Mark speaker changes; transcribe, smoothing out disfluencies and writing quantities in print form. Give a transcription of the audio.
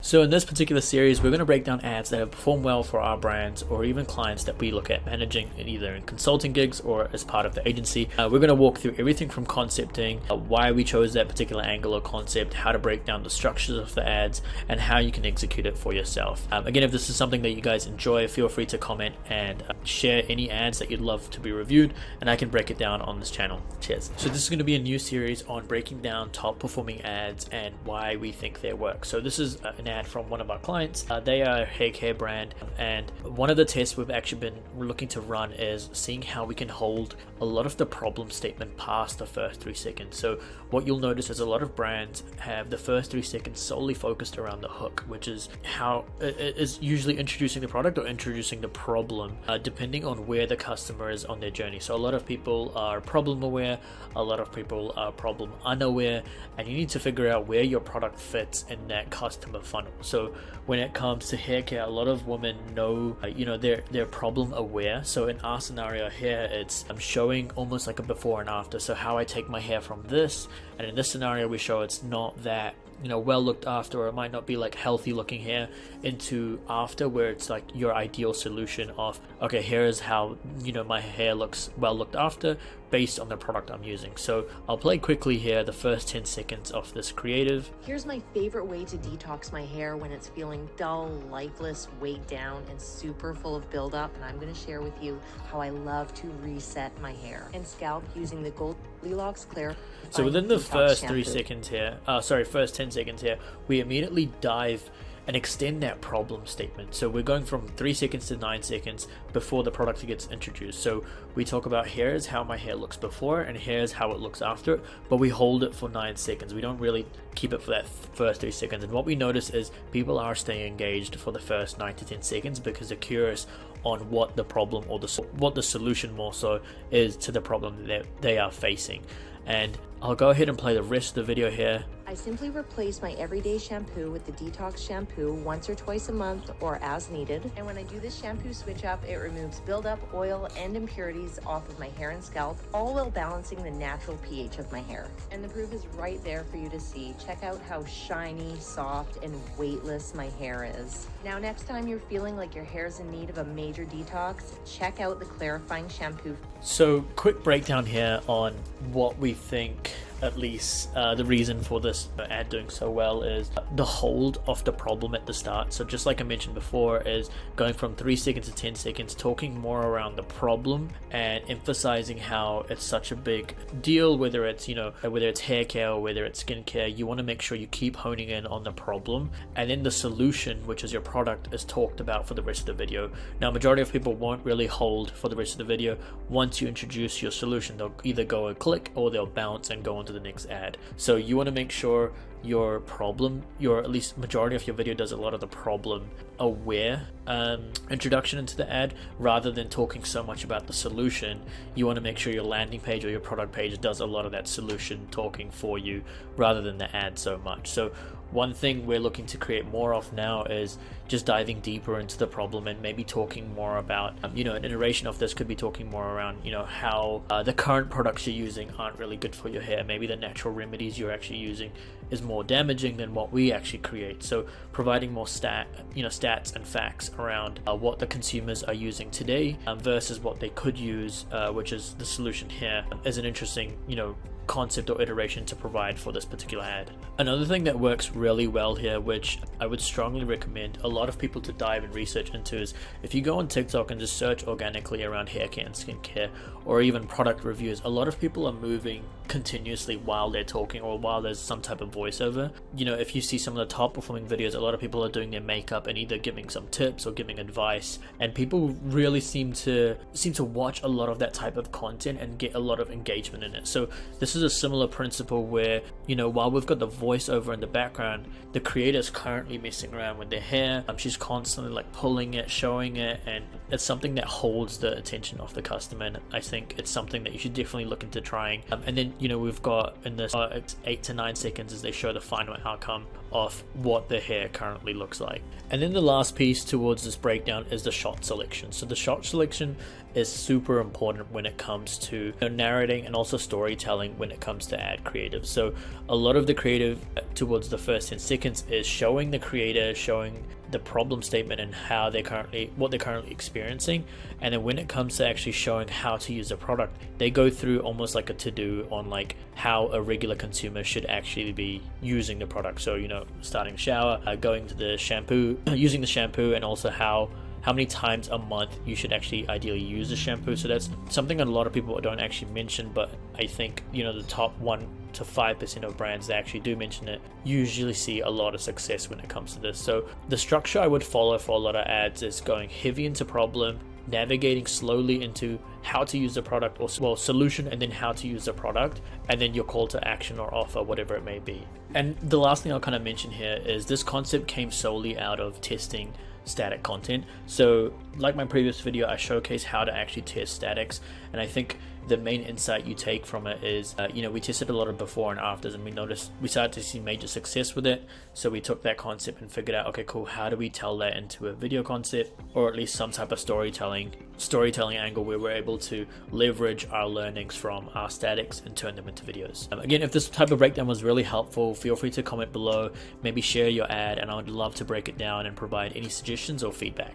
Speaker 1: So in this particular series, we're going to break down ads that have performed well for our brands or even clients that we look at managing either in consulting gigs or as part of the agency. We're going to walk through everything from concepting, why we chose that particular angle or concept, how to break down the structures of the ads, and how you can execute it for yourself. Again, if this is something that you guys enjoy, feel free to comment and share any ads that you'd love to be reviewed, and I can break it down on this channel. Cheers. So this is going to be a new series on breaking down top performing ads and why we think they work. So this is an ad from one of our clients. They are a hair care brand, and one of the tests we've actually been looking to run is seeing how we can hold a lot of the problem statement past the first 3 seconds. So what you'll notice is a lot of brands have the first 3 seconds solely focused around the hook, which is how it is usually introducing the product or introducing the problem, depending on where the customer is on their journey. So a lot of people are problem aware, a lot of people are problem unaware, and you need to figure out where your product fits in that customer funnel. So when it comes to hair care, a lot of women know, they're problem aware. So in our scenario here, I'm showing almost like a before and after. So how I take my hair from this, and in this scenario, we show it's not that well looked after, or it might not be like healthy looking hair, into after, where it's like your ideal solution of, okay, here's how my hair looks well looked after based on the product I'm using. So I'll play quickly here the first 10 seconds of this creative.
Speaker 2: Here's my favorite way to detox my hair when it's feeling dull, lifeless, weighed down, and super full of buildup. And I'm going to share with you how I love to reset my hair and scalp using the Goldilocks Clear.
Speaker 1: So within the first 10 seconds here, we immediately dive and extend that problem statement. So we're going from 3 seconds to 9 seconds before the product gets introduced. So we talk about here's how my hair looks before and here's how it looks after it, but we hold it for 9 seconds. We don't really keep it for that first 3 seconds. And what we notice is people are staying engaged for the first 9 to 10 seconds because they're curious on what the problem or what the solution more so is to the problem that they are facing. And I'll go ahead and play the rest of the video here.
Speaker 2: I simply replace my everyday shampoo with the detox shampoo once or twice a month or as needed. And when I do this shampoo switch up, it removes buildup, oil, and impurities off of my hair and scalp, all while balancing the natural pH of my hair. And the proof is right there for you to see. Check out how shiny, soft, and weightless my hair is. Now, next time you're feeling like your hair's in need of a major detox, check out the clarifying shampoo.
Speaker 1: So quick breakdown here on what we think, at least the reason for this ad doing so well is the hold of the problem at the start. So just like I mentioned before, is going from 3 seconds to 10 seconds, talking more around the problem and emphasizing how it's such a big deal, whether it's hair care or whether it's skincare. You want to make sure you keep honing in on the problem, and then the solution, which is your product, is talked about for the rest of the video. Now, majority of people won't really hold for the rest of the video. Once you introduce your solution, they'll either go and click or they'll bounce and go on to the next ad. So you want to make sure your problem, at least majority of your video does a lot of the problem aware introduction into the ad, rather than talking so much about the solution. You want to make sure your landing page or your product page does a lot of that solution talking for you rather than the ad so much. So one thing we're looking to create more of now is just diving deeper into the problem and maybe talking more about, an iteration of this could be talking more around, how the current products you're using aren't really good for your hair. Maybe the natural remedies you're actually using is more damaging than what we actually create. So providing more stats and facts around what the consumers are using today versus what they could use, which is the solution here, is an interesting, concept or iteration to provide for this particular ad. Another thing that works really well here, which I would strongly recommend a lot of people to dive and research into, is if you go on TikTok and just search organically around hair care and skincare, or even product reviews, a lot of people are moving continuously while they're talking or while there's some type of voiceover. If you see some of the top performing videos, a lot of people are doing their makeup and either giving some tips or giving advice, and people really seem to watch a lot of that type of content and get a lot of engagement in it. So this is a similar principle where, while we've got the voiceover in the background, the creator is currently messing around with their hair. She's constantly like pulling it, showing it, and it's something that holds the attention of the customer. And I think it's something that you should definitely look into trying. And then we've got in this it's 8 to 9 seconds as they show the final outcome of what the hair currently looks like. And then the last piece towards this breakdown is the shot selection. So the shot selection is super important when it comes to narrating and also storytelling when it comes to ad creative. So a lot of the creative towards the first 10 seconds is showing the creator, showing the problem statement and what they're currently experiencing. And then when it comes to actually showing how to use the product, they go through almost like a to-do on like how a regular consumer should actually be using the product. So starting shower, going to the shampoo, using the shampoo, and also how many times a month you should actually ideally use the shampoo. So that's something a lot of people don't actually mention, but I think the top 1 to 5% of brands that actually do mention it usually see a lot of success when it comes to this. So the structure I would follow for a lot of ads is going heavy into problem, navigating slowly into how to use the product, or solution, and then how to use the product, and then your call to action or offer, whatever it may be. And the last thing I'll kind of mention here is this concept came solely out of testing static content. So like my previous video, I showcase how to actually test statics, and I think the main insight you take from it is we tested a lot of before and afters, and we started to see major success with it. So we took that concept and figured out, okay, cool, how do we tell that into a video concept, or at least some type of storytelling angle where we're able to leverage our learnings from our statics and turn them into videos. Again, if this type of breakdown was really helpful, feel free to comment below, maybe share your ad, and I would love to break it down and provide any suggestions or feedback.